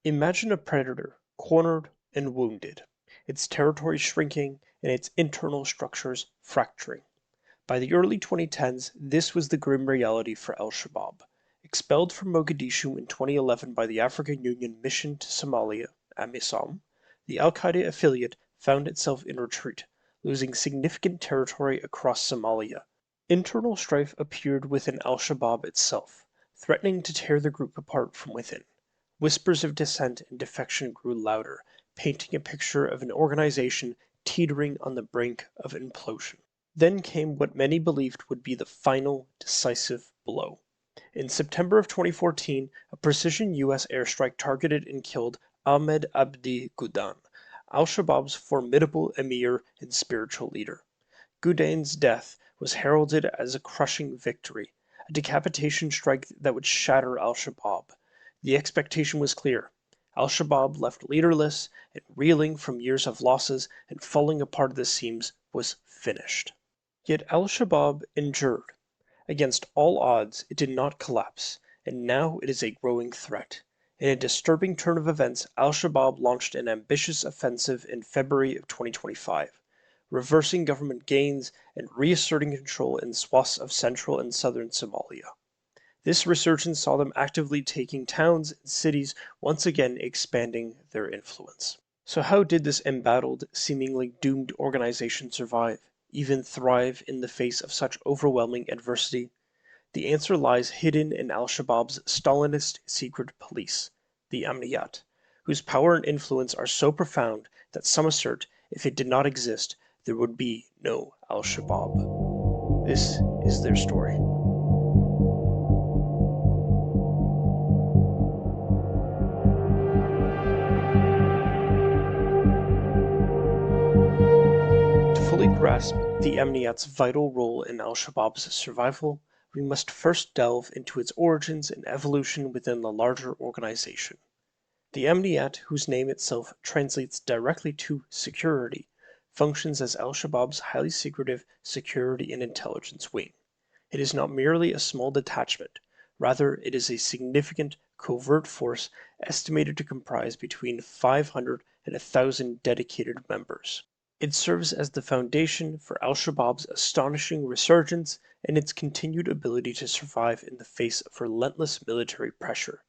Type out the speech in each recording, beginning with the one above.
Imagine a predator cornered and wounded, its territory shrinking and its internal structures fracturing. By the early 2010s, this was the grim reality for Al-Shabaab. Expelled from Mogadishu in 2011 by the African Union Mission to Somalia, AMISOM, the Al-Qaeda affiliate found itself in retreat, losing significant territory across Somalia. Internal strife appeared within Al-Shabaab itself, threatening to tear the group apart from within. Whispers of dissent and defection grew louder, painting a picture of an organization teetering on the brink of implosion. Then came what many believed would be the final, decisive blow. In September of 2014, a precision U.S. airstrike targeted and killed Ahmed Abdi Gudan, Al-Shabaab's formidable emir and spiritual leader. Gudan's death was heralded as a crushing victory, a decapitation strike that would shatter Al-Shabaab. The expectation was clear. Al-Shabaab, left leaderless and reeling from years of losses and falling apart at the seams, was finished. Yet Al-Shabaab endured. Against all odds, it did not collapse, and now it is a growing threat. In a disturbing turn of events, Al-Shabaab launched an ambitious offensive in February of 2025, reversing government gains and reasserting control in swaths of central and southern Somalia. This resurgence saw them actively taking towns and cities, once again expanding their influence. So how did this embattled, seemingly doomed organization survive, even thrive in the face of such overwhelming adversity? The answer lies hidden in Al-Shabaab's Stalinist secret police, the Amniyat, whose power and influence are so profound that some assert if it did not exist, there would be no Al-Shabaab. This is their story. To fully grasp the Amniyat's vital role in Al-Shabaab's survival, we must first delve into its origins and evolution within the larger organization. The Amniyat, whose name itself translates directly to security, functions as Al-Shabaab's highly secretive security and intelligence wing. It is not merely a small detachment, rather it is a significant covert force estimated to comprise between 500 and 1,000 dedicated members. It serves as the foundation for Al-Shabaab's astonishing resurgence and its continued ability to survive in the face of relentless military pressure.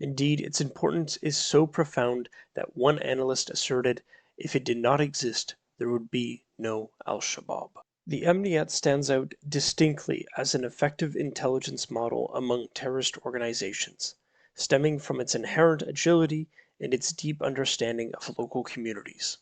Indeed, its importance is so profound that one analyst asserted, if it did not exist, there would be no Al-Shabaab. The Amniyat stands out distinctly as an effective intelligence model among terrorist organizations, stemming from its inherent agility and its deep understanding of local communities.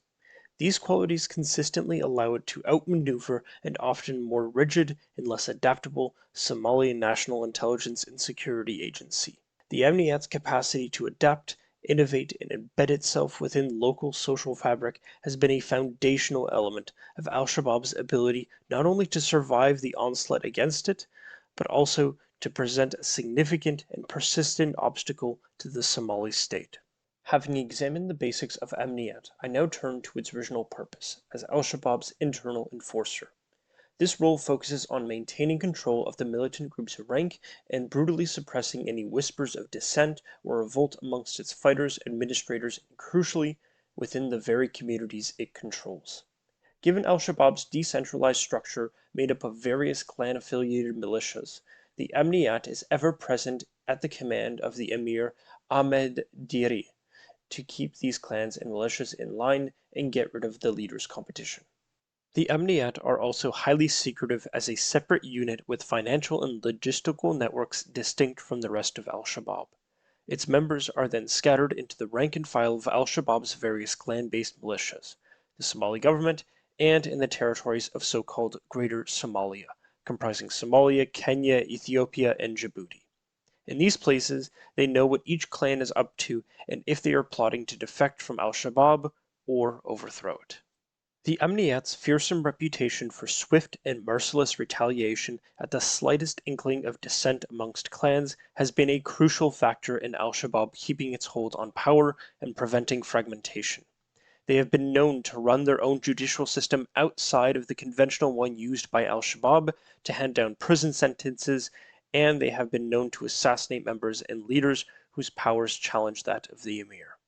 These qualities consistently allow it to outmaneuver an often more rigid and less adaptable Somali National Intelligence and Security Agency. The Amniyat's capacity to adapt, innovate, and embed itself within local social fabric has been a foundational element of Al-Shabaab's ability not only to survive the onslaught against it, but also to present a significant and persistent obstacle to the Somali state. Having examined the basics of Amniyat, I now turn to its original purpose, as Al-Shabaab's internal enforcer. This role focuses on maintaining control of the militant group's rank and brutally suppressing any whispers of dissent or revolt amongst its fighters, administrators, and crucially, within the very communities it controls. Given Al-Shabaab's decentralized structure made up of various clan-affiliated militias, the Amniyat is ever present at the command of the Emir Ahmed Diri, to keep these clans and militias in line and get rid of the leaders' competition. The Amniyat are also highly secretive as a separate unit with financial and logistical networks distinct from the rest of Al-Shabaab. Its members are then scattered into the rank and file of Al-Shabaab's various clan-based militias, the Somali government, and in the territories of so-called Greater Somalia, comprising Somalia, Kenya, Ethiopia, and Djibouti. In these places, they know what each clan is up to and if they are plotting to defect from Al-Shabaab or overthrow it. The Amniyat's fearsome reputation for swift and merciless retaliation at the slightest inkling of dissent amongst clans has been a crucial factor in Al-Shabaab keeping its hold on power and preventing fragmentation. They have been known to run their own judicial system outside of the conventional one used by Al-Shabaab to hand down prison sentences, and they have been known to assassinate members and leaders whose powers challenge that of the emir.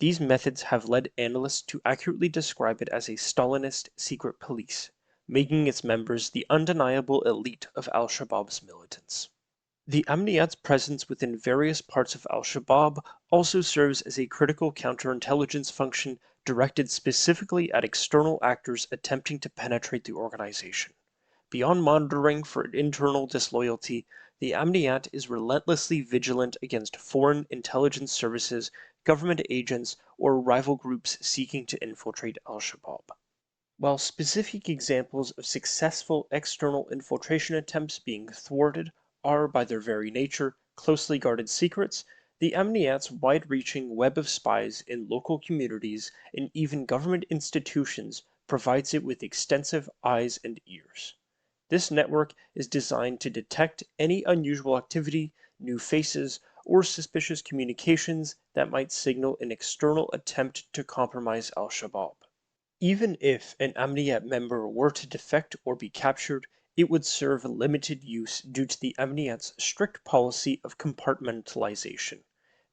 These methods have led analysts to accurately describe it as a Stalinist secret police, making its members the undeniable elite of Al-Shabaab's militants. The Amniyat's presence within various parts of Al-Shabaab also serves as a critical counterintelligence function directed specifically at external actors attempting to penetrate the organization. Beyond monitoring for internal disloyalty, the Amniyat is relentlessly vigilant against foreign intelligence services, government agents, or rival groups seeking to infiltrate Al-Shabaab. While specific examples of successful external infiltration attempts being thwarted are, by their very nature, closely guarded secrets, the Amniyat's wide-reaching web of spies in local communities and even government institutions provides it with extensive eyes and ears. This network is designed to detect any unusual activity, new faces, or suspicious communications that might signal an external attempt to compromise Al-Shabaab. Even if an Amniyat member were to defect or be captured, it would serve limited use due to the Amniyat's strict policy of compartmentalization.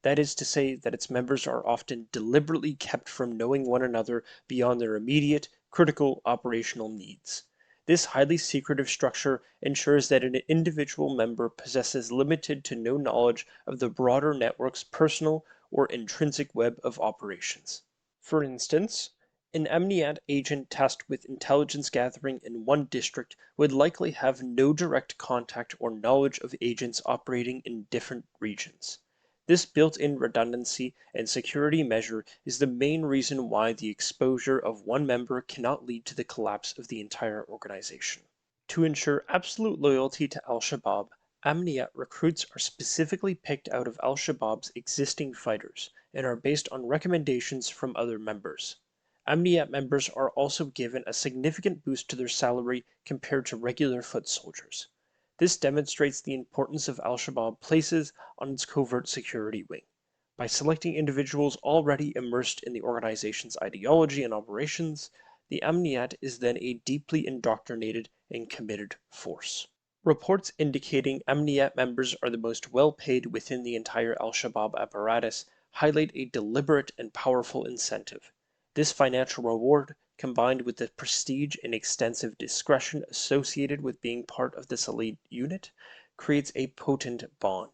That is to say that its members are often deliberately kept from knowing one another beyond their immediate, critical operational needs. This highly secretive structure ensures that an individual member possesses limited to no knowledge of the broader network's personal or intrinsic web of operations. For instance, an Amniyat agent tasked with intelligence gathering in one district would likely have no direct contact or knowledge of agents operating in different regions. This built-in redundancy and security measure is the main reason why the exposure of one member cannot lead to the collapse of the entire organization. To ensure absolute loyalty to Al-Shabaab, Amniyat recruits are specifically picked out of Al-Shabaab's existing fighters and are based on recommendations from other members. Amniyat members are also given a significant boost to their salary compared to regular foot soldiers. This demonstrates the importance of Al-Shabaab places on its covert security wing. By selecting individuals already immersed in the organization's ideology and operations, the Amniyat is then a deeply indoctrinated and committed force. Reports indicating Amniyat members are the most well-paid within the entire Al-Shabaab apparatus highlight a deliberate and powerful incentive. This financial reward, combined with the prestige and extensive discretion associated with being part of this elite unit, creates a potent bond.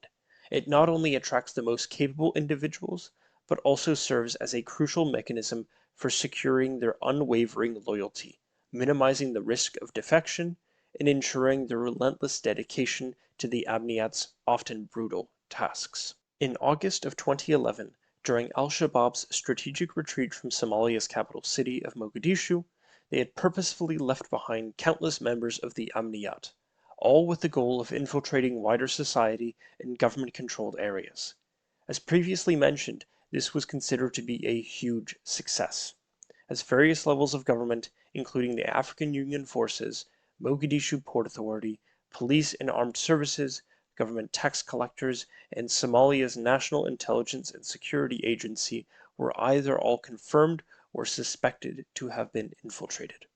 It not only attracts the most capable individuals, but also serves as a crucial mechanism for securing their unwavering loyalty, minimizing the risk of defection, and ensuring their relentless dedication to the Amniyat's often brutal tasks. In August of 2011, during Al-Shabaab's strategic retreat from Somalia's capital city of Mogadishu, they had purposefully left behind countless members of the Amniyat, all with the goal of infiltrating wider society in government-controlled areas. As previously mentioned, this was considered to be a huge success, as various levels of government, including the African Union Forces, Mogadishu Port Authority, police and armed services, government tax collectors, and Somalia's National Intelligence and Security Agency were either all confirmed or suspected to have been infiltrated.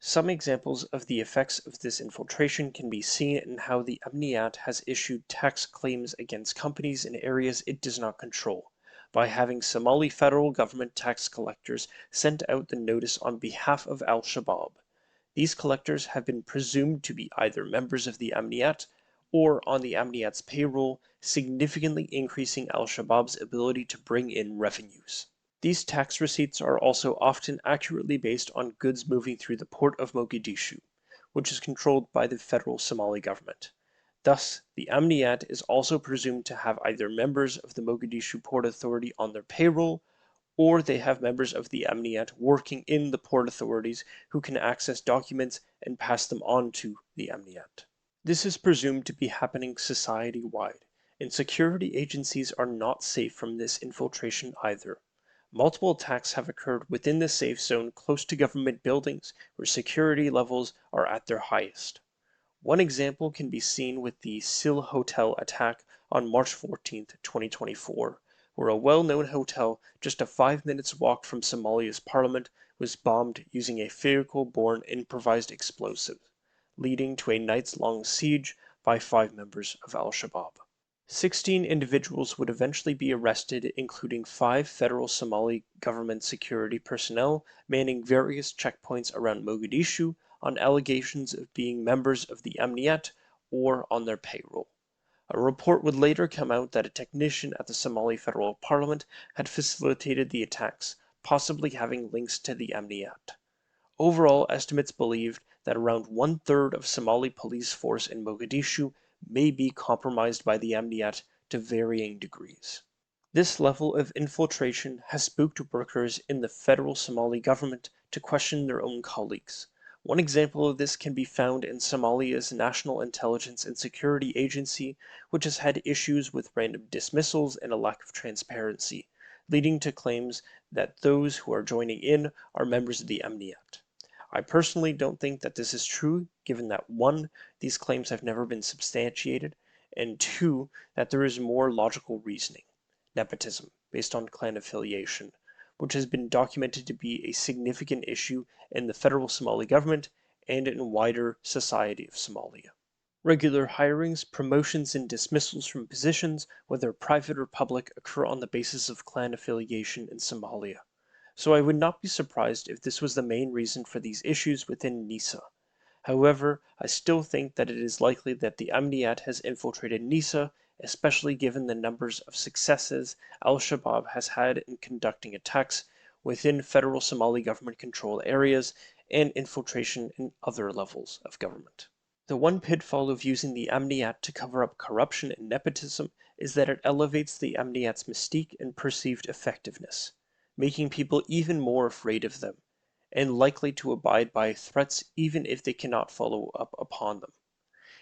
Some examples of the effects of this infiltration can be seen in how the Amniyat has issued tax claims against companies in areas it does not control, by having Somali federal government tax collectors send out the notice on behalf of Al-Shabaab. These collectors have been presumed to be either members of the Amniyat or on the Amniyat's payroll, significantly increasing Al-Shabaab's ability to bring in revenues. These tax receipts are also often accurately based on goods moving through the port of Mogadishu, which is controlled by the federal Somali government. Thus, the Amniyat is also presumed to have either members of the Mogadishu Port Authority on their payroll, or they have members of the Amniyat working in the port authorities who can access documents and pass them on to the Amniyat. This is presumed to be happening society-wide, and security agencies are not safe from this infiltration either. Multiple attacks have occurred within the safe zone close to government buildings where security levels are at their highest. One example can be seen with the Sil Hotel attack on March 14, 2024, where a well-known hotel just a 5 minutes walk from Somalia's parliament was bombed using a vehicle-borne improvised explosive, leading to a nights-long siege by 5 members of Al-Shabaab. 16 individuals would eventually be arrested, including 5 federal Somali government security personnel manning various checkpoints around Mogadishu on allegations of being members of the Amniyat or on their payroll. A report would later come out that a technician at the Somali Federal Parliament had facilitated the attacks, possibly having links to the Amniyat. Overall, estimates believed that around one-third of Somali police force in Mogadishu may be compromised by the Amniyat to varying degrees. This level of infiltration has spooked workers in the federal Somali government to question their own colleagues. One example of this can be found in Somalia's National Intelligence and Security Agency, which has had issues with random dismissals and a lack of transparency, leading to claims that those who are joining in are members of the Amniyat. I personally don't think that this is true, given that 1, these claims have never been substantiated, and 2, that there is more logical reasoning, nepotism, based on clan affiliation, which has been documented to be a significant issue in the federal Somali government and in wider society of Somalia. Regular hirings, promotions, and dismissals from positions, whether private or public, occur on the basis of clan affiliation in Somalia. So I would not be surprised if this was the main reason for these issues within NISA. However, I still think that it is likely that the Amniyat has infiltrated NISA, especially given the numbers of successes Al-Shabaab has had in conducting attacks within federal Somali government-controlled areas and infiltration in other levels of government. The one pitfall of using the Amniyat to cover up corruption and nepotism is that it elevates the Amniyat's mystique and perceived effectiveness, making people even more afraid of them, and likely to abide by threats even if they cannot follow up upon them.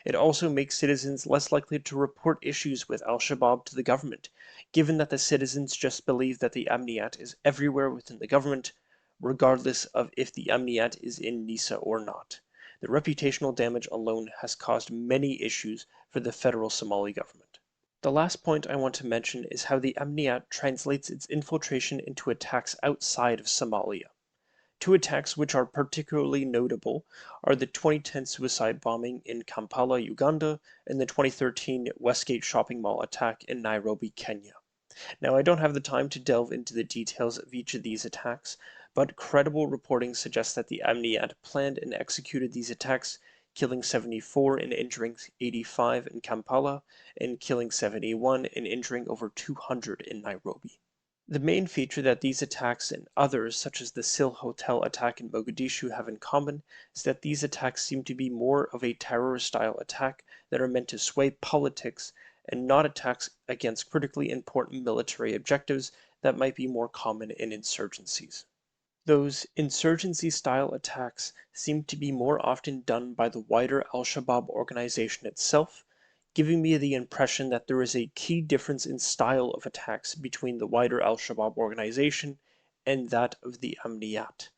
It also makes citizens less likely to report issues with Al-Shabaab to the government, given that the citizens just believe that the Amniyat is everywhere within the government, regardless of if the Amniyat is in NISA or not. The reputational damage alone has caused many issues for the federal Somali government. The last point I want to mention is how the Amniyat translates its infiltration into attacks outside of Somalia. 2 attacks which are particularly notable are the 2010 suicide bombing in Kampala, Uganda, and the 2013 Westgate shopping mall attack in Nairobi, Kenya. Now, I don't have the time to delve into the details of each of these attacks, but credible reporting suggests that the Amniyat planned and executed these attacks, killing 74 and injuring 85 in Kampala, and killing 71 and injuring over 200 in Nairobi. The main feature that these attacks and others, such as the Sil Hotel attack in Mogadishu, have in common is that these attacks seem to be more of a terrorist-style attack that are meant to sway politics and not attacks against critically important military objectives that might be more common in insurgencies. Those insurgency-style attacks seem to be more often done by the wider Al-Shabaab organization itself, giving me the impression that there is a key difference in style of attacks between the wider Al-Shabaab organization and that of the Amniyat.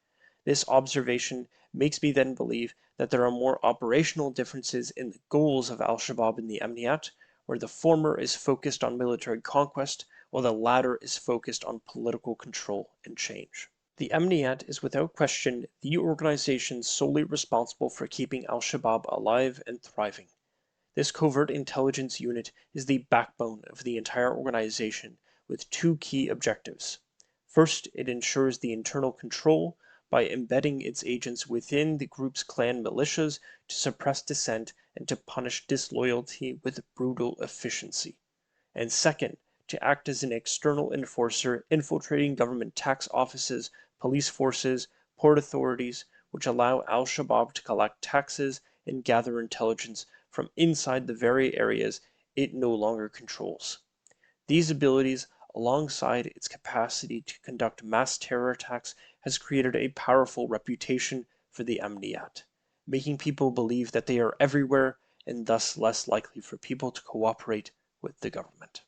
This observation makes me then believe that there are more operational differences in the goals of Al-Shabaab and the Amniyat, where the former is focused on military conquest, while the latter is focused on political control and change. The Amniyat is without question the organization solely responsible for keeping Al-Shabaab alive and thriving. This covert intelligence unit is the backbone of the entire organization with 2 key objectives. First, it ensures the internal control by embedding its agents within the group's clan militias to suppress dissent and to punish disloyalty with brutal efficiency. And second, to act as an external enforcer infiltrating government tax offices, police forces, port authorities, which allow Al-Shabaab to collect taxes and gather intelligence from inside the very areas it no longer controls. These abilities, alongside its capacity to conduct mass terror attacks, has created a powerful reputation for the Amniyat, making people believe that they are everywhere and thus less likely for people to cooperate with the government.